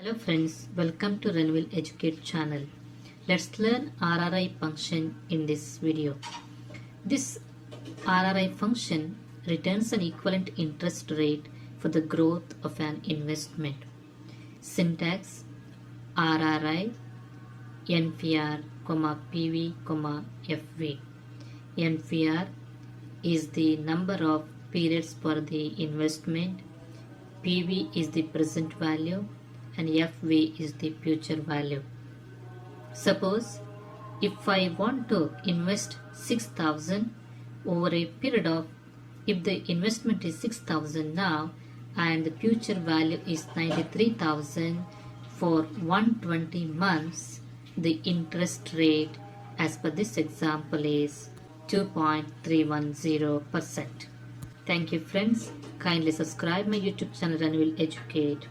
Hello friends, welcome to RenwilEducate channel. Let's learn RRI function in this video. This RRI function returns an equivalent interest rate for the growth of an investment. Syntax RRI NVR, PV, FV. NVR is the number of periods for the investment, PV is the present value, and FV is the future value. Suppose if I want to invest 6,000 over a period of, if the investment is 6,000 now and the future value is 93,000 for 120 months, the interest rate as per this example is 2.310%. Thank you friends. Kindly subscribe my YouTube channel RenwilEducate.